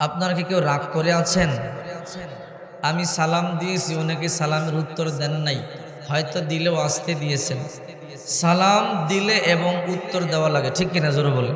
আপনারা কি কেউ রাগ করে আছেন? আমি সালাম দিয়েছি, অনেকে সালামের উত্তর দেন নাই, হয়তো দিলেও আসতে দিয়েছেন। সালাম দিলে এবং উত্তর দেওয়া লাগে, ঠিক কিনা জোরে বলে?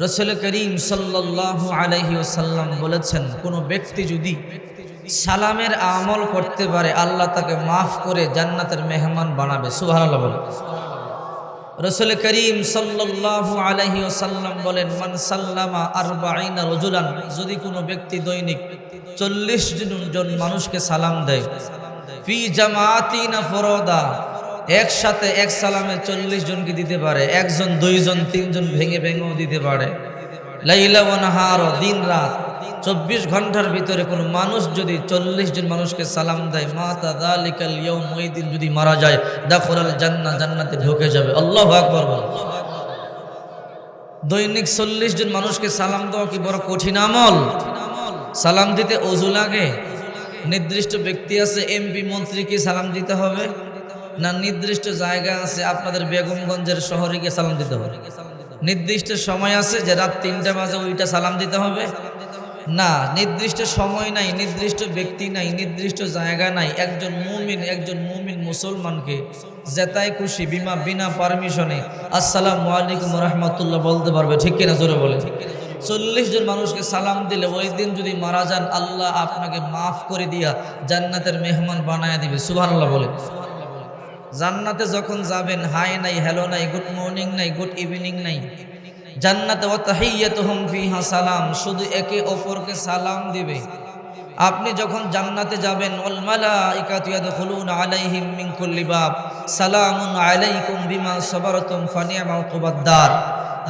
রাসূল করিম সাল্লাল্লাহু আলাইহি ওয়াসাল্লাম বলেছেন, কোনো ব্যক্তি যদি সালামের আমল করতে পারে আল্লাহ তাকে মাফ করে জান্নাতের মেহমান বানাবে। সুবহানাল্লাহ বলে। রাসূল করিম সাল্লাল্লাহু আলাইহি ওয়াসাল্লাম বলেন, মান সাল্লামা 40 রাজুলান, যদি কোনো ব্যক্তি দৈনিক 40 জন মানুষকে সালাম দেয়, ফি জামাতিনা ফুরাদা, একসাথে এক সালামে 40 জনকে দিতে পারে, একজন দুইজন তিনজন ভেঙে ভেঙেও দিতে পারে, লাইলা ওয়া নাহার, দিন রাত 24 ঘন্টার ভিতরে কোনো মানুষ যদি 40 জন মানুষকে সালাম দেয়, মাতা যালিকাল ইয়াউম, ওই দিন যদি মারা যায়, দাখলাল জান্নাহ, জান্নাতে ঢুকে যাবে। আল্লাহু আকবার বলেন। দৈনিক 40 জন মানুষকে সালাম দেওয়া কি বড় কঠিন আমল? সালাম দিতে ওযু লাগে? নির্দিষ্ট ব্যক্তি আছে, এমপি মন্ত্রীকে সালাম দিতে হবে না নির্দিষ্ট জায়গা আছে, আপনাদের বেগমগঞ্জের শহরে গিয়ে সালাম দিতে হবে? নির্দিষ্ট সময় আছে যে রাত 3টা বাজে ওইটা সালাম দিতে হবে? না, নির্দিষ্ট সময় নাই, নির্দিষ্ট ব্যক্তি নাই, নির্দিষ্ট জায়গা নাই। একজন মুমিন মুসলমানকে যেটাই খুশি বিনা পারমিশনে আসসালামু আলাইকুম ওয়া রাহমাতুল্লাহ বলতে পারবে, ঠিক কিনা জোরে বলে? 40 জন মানুষকে সালাম দিলে ওই দিন যদি মারা যান, আল্লাহ আপনাকে মাফ করে দিয়া জান্নাতের মেহমান বানায়া দিবে। সুবহানাল্লাহ বলে। জান্নাতে যখন যাবেন, হাই নাই, হ্যালো নাই, গুড মর্নিং নাই, গুড ইভিনিং নাই, জান্নাতে ওয়া তাহিয়াতুহুম ফিহা সালাম, শুধু একে অপরকে সালাম দিবে। আপনি যখন জান্নাতে যাবেন, ওয়াল মালাইকাতু ইয়াদখুলুনা আলাইহিম মিন কুল্লি বাব, সালামুন আলাইকুম বিমা সাবারতুম ফানি'মা উকবাদ দার।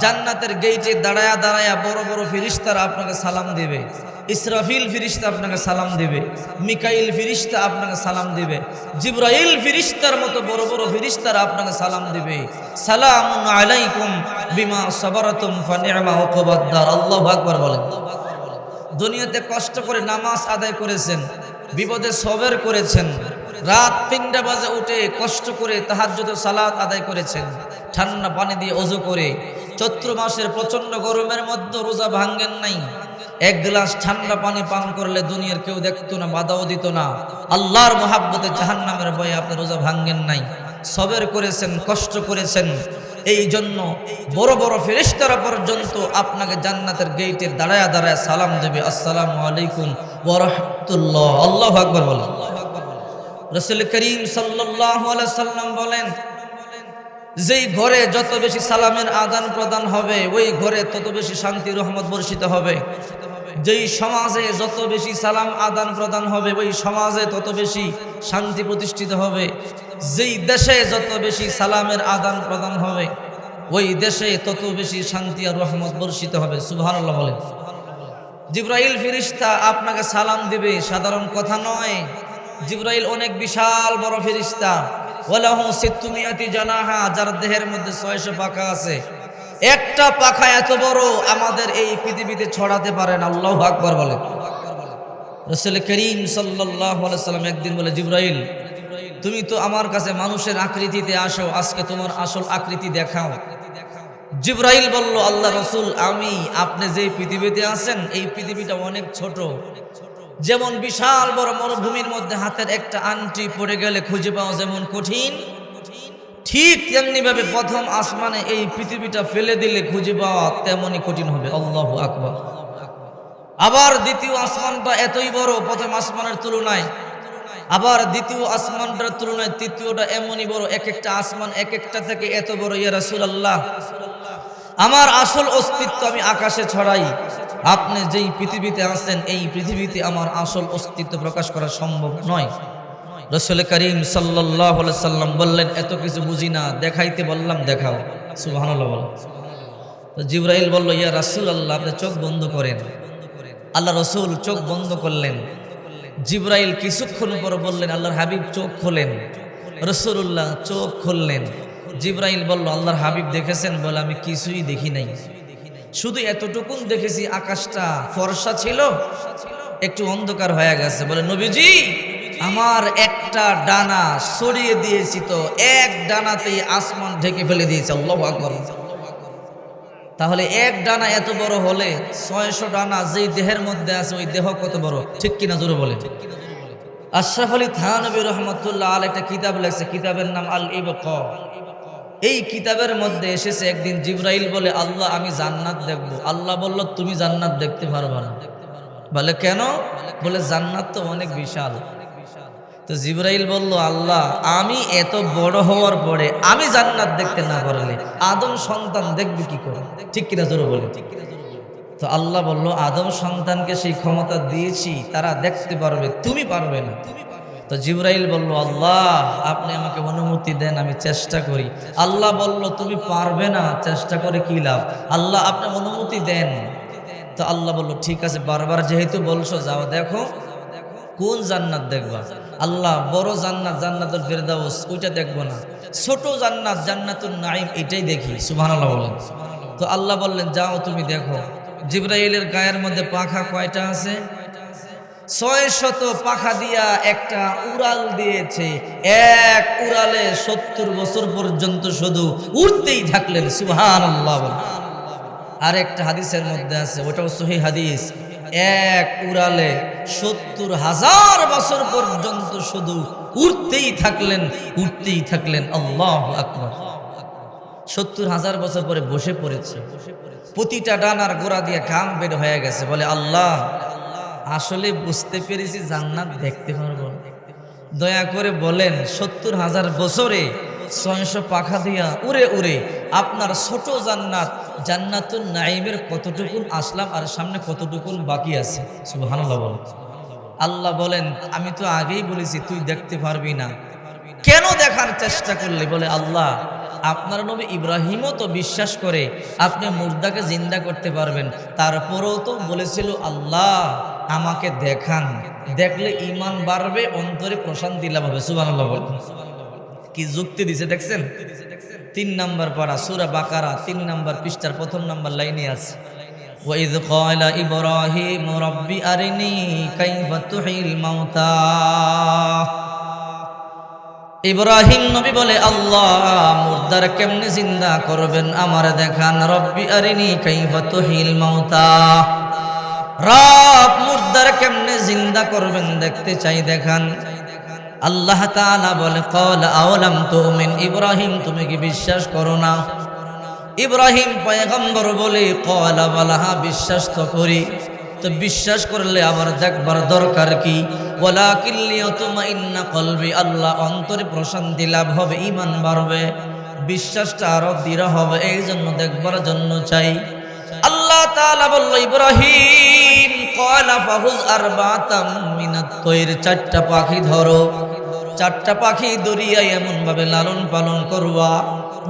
জান্নাতের গেইটে দাঁড়ায়া দাঁড়ায়া বড় বড় ফেরেশতারা আপনাকে সালাম দেবে। ইসরাফিল ফেরেশতা আপনাকে সালাম দেবে, মিকাইল ফেরেশতা আপনাকে সালাম দেবে, জিবরাইল ফেরেশতার মতো বড় বড় ফেরেশতারা আপনাকে সালাম দেবে, সালামুন আলাইকুম বিমা সাবারতুম ফানি'মা উকবাদ দার। আল্লাহু আকবার বলেন। দুনিয়াতে কষ্ট করে নামাজ আদায় করেছেন, বিপদে সবর করেছেন, রাত 3টা বাজে উঠে কষ্ট করে তাহাজ্জুদের সালাত আদায় করেছেন, ঠান্ডা পানি দিয়ে ওযু করে, চৈত্র মাসের প্রচন্ড গরমের মধ্যে রোজা ভাঙ্গেন নাই। এক গ্লাস ঠান্ডা পানি পান করলে দুনিয়ার কেউ দেখতো না, বাধাও দিত না। আল্লাহর মহাব্বতে জাহান্নামের ভয়ে আপনি রোজা ভাঙ্গেন নাই, সবর করেছেন, কষ্ট করেছেন। এই জন্য বড় বড় ফেরেশতারা পর্যন্ত আপনাকে জান্নাতের গেইটে দাঁড়ায়া দাঁড়ায়া সালাম দেবে, আসসালামু আলাইকুম ওয়া রাহমাতুল্লাহ। আল্লাহু আকবার বলেন। রাসূল করিম সাল্লাল্লাহু আলাইহি সাল্লাম বলেন, যেই ঘরে যত বেশি সালামের আদান প্রদান হবে, ওই ঘরে তত বেশি শান্তি রহমত বর্ষিত হবে। যেই সমাজে যত বেশি সালাম আদান প্রদান হবে, ওই সমাজে তত বেশি শান্তি প্রতিষ্ঠিত হবে। যেই দেশে যত বেশি সালামের আদান প্রদান হবে, ওই দেশে তত বেশি শান্তি আর রহমত বর্ষিত হবে। সুবহানাল্লাহ বলেন। জিবরাইল ফেরেশতা আপনাকে সালাম দিবে, সাধারণ কথা নয়। জিবরাইল অনেক বিশাল বড় ফেরেশতা, ওয়ালাহু 600 জানাহা, যার দেহের মধ্যে 600 পাখা আছে। একটা পাখা এত বড় আমাদের এই পৃথিবীতে ছড়াতে পারে না। আল্লাহু আকবার বলেন। রাসূল করিম সাল্লাল্লাহু আলাইহি সাল্লাম একদিন বলে, জিবরাইল তুমি তো আমার কাছে মানুষের আকৃতিতে আসো, আজকে তোমার আসল আকৃতি দেখাও। জিবরাইল বলল, আল্লাহ রাসূল, আপনি যে পৃথিবীতে আছেন এই পৃথিবীটা অনেক ছোট। যেমন বিশাল বড় মরুভূমির মধ্যে হাতের একটা আংটি পড়ে গেলে খুঁজে পাওয়া যেমন কঠিন, ঠিক তেমনি ভাবে প্রথম আসমানে এই পৃথিবীটা ফেলে দিলে খুঁজে পাওয়া তেমনই কঠিন হবে। আল্লাহু আকবার। আবার দ্বিতীয় আসমানটা এতই বড় প্রথম আসমানের তুলনায়, আবার দ্বিতীয় আসমানটার তুলনায় তৃতীয়টা এমনই বড়। এক একটা আসমান এক একটা থেকে এত বড়। ইয়া রাসূলুল্লাহ, আমার আসল অস্তিত্ব আমি আকাশে ছড়াই, আপনি যেই পৃথিবীতে আছেন এই পৃথিবীতে আমার আসল অস্তিত্ব প্রকাশ করা সম্ভব নয়। রাসূল করিম সাল্লাল্লাহু আলাইহি সাল্লাম বললেন, এত কিছু বুঝি না, দেখাইতে বললাম দেখাও। সুবহানাল্লাহ বলেন। তো জিবরাইল বলল, ইয়া রাসূলুল্লাহ, আপনি চোখ বন্ধ করেন। আল্লাহ রাসূল চোখ বন্ধ করলেন। জিবরাইল কিছুক্ষণ পর বললেন, আল্লাহর হাবিব চোখ খোলেন। রাসূলুল্লাহ চোখ খুললেন। জিবরাইল বলল, আল্লাহর হাবিব দেখেছেন? বলে, আমি কিছুই দেখি নাই, শুধু এতটুকুন দেখেছি, আকাশটা ফর্সা ছিল, একটু অন্ধকার হয়ে গেছে। বলে, নবীজি আমার একটা ডানা সরিয়ে দিয়েছি তো, এক ডানাতেই আসমান ঢেকে ফেলে দিয়েছে। আল্লাহু আকবার। তাহলে এক ডানা এত বড় হলে 600 ডানা যেই দেহের মধ্যে আছে ওই দেহ কত বড়, ঠিক কিনা জোরে বলে। আশরাফ আলী থানভী রহমতুল্লাহ আলাইহি একটা কিতাব লিখছে, কিতাবের নাম আল ইবকা। এই কিতাবের মধ্যে এসেছে একদিন জিবরাইল বলে, আল্লাহ আমি জান্নাত দেখব। আল্লাহ বলল তুমি জান্নাত দেখতে পারবে না। বলে কেন? বলে জান্নাত তো অনেক বিশাল। তো জিবরাইল বলল, আল্লাহ আমি এত বড় হওয়ার পরে আমি জান্নাত দেখতে না পারলে আদম সন্তান দেখবে কি করে, ঠিক কিনা জোরে বলে। তো আল্লাহ বলল, আদম সন্তানকে সেই ক্ষমতা দিয়েছি, তারা দেখতে পারবে, তুমি পারবে না। তো জিবরাইল বলল, আল্লাহ আপনি আমাকে অনুমতি দেন, আমি চেষ্টা করি। আল্লাহ বলল, তুমি পারবে না, চেষ্টা করে কি লাভ, আল্লাহ আপনি অনুমতি দেন। তো আল্লাহ বলল, ঠিক আছে, বারবার যেহেতু বলছো যাও দেখো কোন জান্নাত দেখবা। আল্লাহ বড় জান্নাত জান্নাতুল ফেরদাউস ওইটা দেখবো না, ছোট জান্নাত জান্নাতুন নাঈম এটাই দেখি। সুবহানাল্লাহ বলেন। তো আল্লাহ বললেন যাও তুমি দেখো। জিবরাইলের গায়ের মধ্যে পাখা কয়টা আছে? 600 পাখা দিয়া একটা উড়াল দিয়েছে, এক উড়ালে 70 বছর পর্যন্ত শুধু উড়তেই থাকলেন। সুবহানাল্লাহ বলেন। আর একটা হাদিসের মধ্যে আছে, ওটাও সহিহ হাদিস, এক উড়ালে 70,000 বছর পর্যন্ত শুধু উড়তেই থাকলেন, উড়তেই থাকলেন। আল্লাহু আকবার। 70,000 বছর পরে বসে পড়েছে, প্রতিটা ডানার গোড়া দিয়ে ঘাম বের হয়ে গেছে। বলে আল্লাহ আসলে বুঝতে পেরেছি জান্নাত দেখতে পারবো না, দয়া করে বলেন 70,000 বছরে 600 পাখা দিয়া উড়ে উড়ে আপনার ছোট জান্নাত জান্নাতুন নাঈমের কতটুকুন আসলাম আর সামনে কতটুকুন বাকি আছে। সুবহানাল্লাহ বলেন। আল্লাহ বলেন আমি তো আগেই বলেছি তুই দেখতে পারবি না, কেন দেখার চেষ্টা করলি? বলে আল্লাহ আপনার নবী ইব্রাহিমও তো বিশ্বাস করে আপনি মুর্দাকে জিন্দা করতে পারবেন, তারপরেও তো বলেছিল আল্লাহ আমাকে দেখান, দেখলে ঈমান বাড়বে, অন্তরে প্রশান্তি লাভ হবে। সুবহানাল্লাহ বলেন। কি যুক্তি দিছে দেখছেন? 3 নম্বর পারা সূরা বাকারা 3 নম্বর পৃষ্ঠার 1ম নম্বর লাইনে আছে, ওয়াইয ক্বালা ইব্রাহিম রাব্বি আরিনি কাইফা তুহিল মাউতা। ইব্রাহিম নবী বলে আল্লাহ মুর্দার কেমনে জিন্দা করবেন আমার দেখান। রব্বি আরিনি কাইফা তুহিল মাউতা, রব মুর্দার কেমনে জিন্দা করবেন দেখতে চাই দেখান। আল্লাহ তাআলা বলে ক্বালা আওয়ালাম তুমিন, ইব্রাহিম তুমি কি বিশ্বাস করো না? ইব্রাহিম পয়গম্বর বলে ক্বালা বালা, বিশ্বাস তো করি। তো বিশ্বাস করলে আবার দেখবার দরকার কি? ওয়ালাকিন লিয়াতমাইন্না কলবি, আল্লাহ অন্তরে প্রশান্তি লাভ হবে, ঈমান বাড়বে, বিশ্বাসটা আরো দৃঢ় হবে, এই জন্য দেখবার জন্য চাই। আল্লাহ তাআলা বলল ইব্রাহিম ক্বালা ফাহুজ আরবাতাম মিনাত তৈর, 4টা পাখি ধরো, 4টা পাখি দরিয়া এমন ভাবে লালন পালন করবা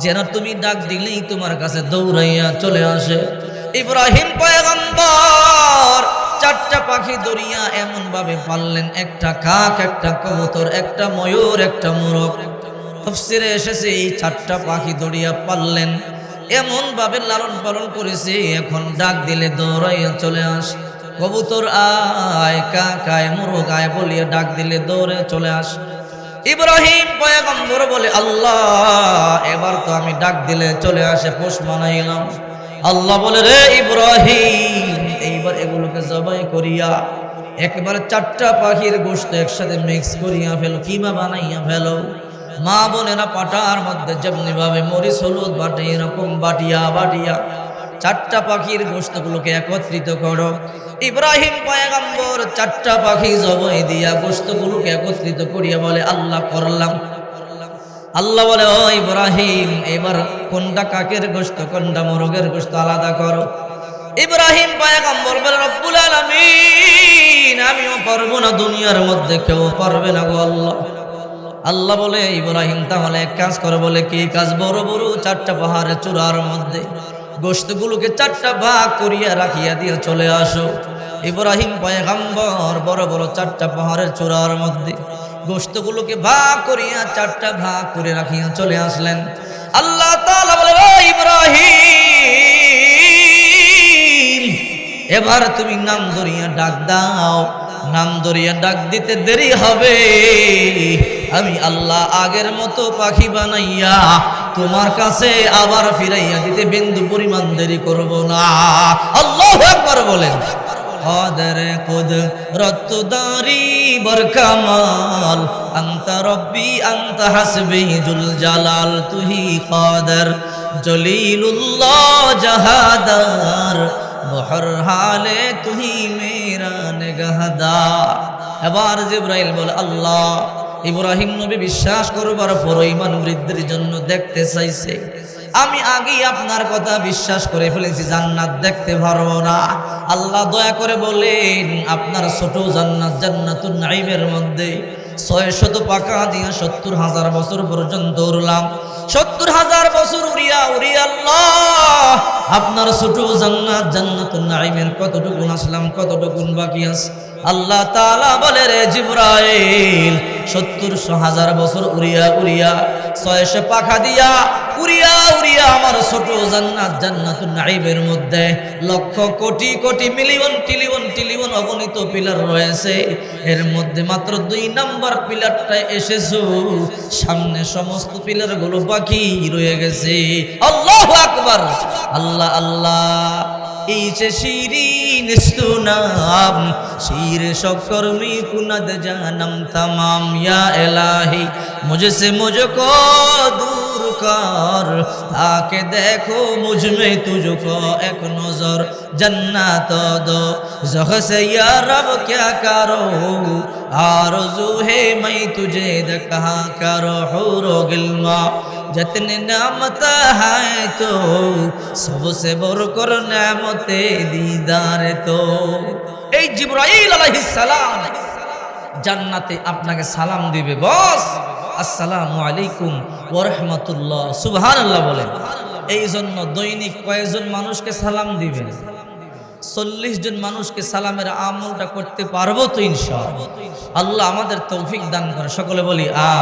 যেন তুমি ডাক দিলেই তোমার কাছে দৌড়াইয়া চলে আসে। ইব্রাহিম পয়গম্বর 4টা পাখি দরিয়া এমন ভাবে পাললেন, একটা কাক, একটা কবুতর, একটা ময়ূর, একটা মোরগ। তাফসীরে এসেছে এই 4টা পাখি দরিয়া পাললেন, এমন ভাবে লালন পালন করেছে এখন ডাক দিলে দৌড়াইয়া চলে আসে। কবুতর আয়, কাক আয়, মোরগ আয় বলিয়া ডাক দিলে দৌড়ে চলে আসে। ইব্রাহিম পয়গম্বর বলে আল্লাহ এবার তো আমি ডাক দিলে চলে আসে, পোষ মানাইলাম। আল্লাহ বলে রে ইব্রাহিম এইবার এগুলোকে জবাই করিয়া একবার 4টা পাখির গোশত একসাথে মিক্স করিয়া ফেলো, কিমা বানাইয়া ফেলো। মা বোনেরা পাটার মধ্যে যেমনি ভাবে মরিচ হলুদ বাটে এরকম বাটিয়া বাটিয়া 4টা পাখির গোশতগুলোকে একত্রিত করো। ইব্রাহিম পয়গম্বর 4টা পাখি জবাই দিয়া গোশতগুলোকে একত্রিত করিয়া বলে আল্লাহ করলাম। আল্লাহ বলে ও ইব্রাহিম এবার কোনটা কাকের গোশত কোনটা মোরগের গোশত আলাদা করো। ইব্রাহিম পয়গম্বর বলে রব্বুল আলামিন আমিও পারবো না, দুনিয়ার মধ্যে কেউ পারবে না গো আল্লাহ। আল্লাহ বলে ইব্রাহিম তাহলে এক কাজ করো। বলে কি কাজ? বড় বড় 4টা পাহাড়ের চূড়ার মধ্যে গোশতগুলোকে 4টা ভাগ করিয়া রাখিয়া দিয়ে চলে আসো। ইব্রাহিম পয়গম্বর বড় বড় 4টা পাহাড়ের চূড়ার মধ্যে গোশতগুলোকে ভাগ করিয়া 4টা ভাগ করে রাখিয়া চলে আসলেন। আল্লাহ তাআলা বলে ও ইব্রাহিম এবার তুমি নাম ধরিয়া ডাক দাও, নাম ধরিয়া ডাক দিতে দেরি হবে, আমি আল্লাহ আগের মতো পাখি বানাইয়া তোমার কাছে আবার ফিরাইয়া দিতে বিন্দু পরিমাণ দেরি করব না। আল্লাহু আকবার বলেন। قادر قدرت داری برکمال انت ربی انت حسبی ذل جلال تو ہی قادر جلیل اللہ جہادار بہر حالے تو ہی میرا نگہدار এবার জিবরাইল বলে আল্লাহ ইব্রাহিম নবী বিশ্বাস করবার পর ঈমান বৃদ্ধির জন্য দেখতে চাইছে, আমি আগেই আপনার কথা বিশ্বাস করে ফেলেছি, জান্নাত দেখতে পারবো না। আল্লাহ দয়া করে বলেন আপনার ছোট জান্নাত জান্নাতুন নাঈমের মধ্যে 600 পাকা দিয়া 70,000 বছর পর্যন্ত উড়লাম। 70,000 বছর উড়িয়া উড়িয়া আল্লাহ আপনার ছোট জান্নাত জান্নাতুন নাঈমের কতটুকু আসলাম, কতটুকু বাকি আছে। আল্লাহ তাআলা বলে রে জিবরাইল 70,000 বছর উড়িয়া উড়িয়া 600 পাখা দিয়া উড়িয়া উড়িয়া আমার ছোট জান্নাত জান্নাতুন নাঈমের মধ্যে lakh crore crore million trillion trillion অগণিত পিলার রয়েছে, এর মধ্যে মাত্র 2 নাম্বার পিলারটা এসেছো, সামনে সমস্ত পিলারগুলো বাকি রয়ে গেছে। আল্লাহু আকবার। আল্লাহ আল্লাহ এই যে শিরিন ইস্তুনাম শির শকরমি কুনদ জানম तमाम या इलाही मुझसे मुझको दूर कर ताकि देखो मुझ में तुझको एक नजर जन्नत दो ज़ख से या रब क्या करो आरज़ू है मैं तुझे देखा करो हुरो गिल्मा जितने नेमत है तो सबसे बढ़कर नेमते दीदार तो। এই জিবরাইল আলাইহিস সালাম জান্নাতে আপনাকে সালাম দিবে, বস আসসালামু আলাইকুম ওয়া রাহমাতুল্লাহ সুবহানাল্লাহ বলেন। এই জন্য দৈনিক কয়েকজন মানুষকে সালাম দিবেন? 40 জন মানুষকে সালামের আমলটা করতে পারবো তো ইনশাআল্লাহ। আল্লাহ আমাদের তৌফিক দান করে, সকলে বলি আমিন।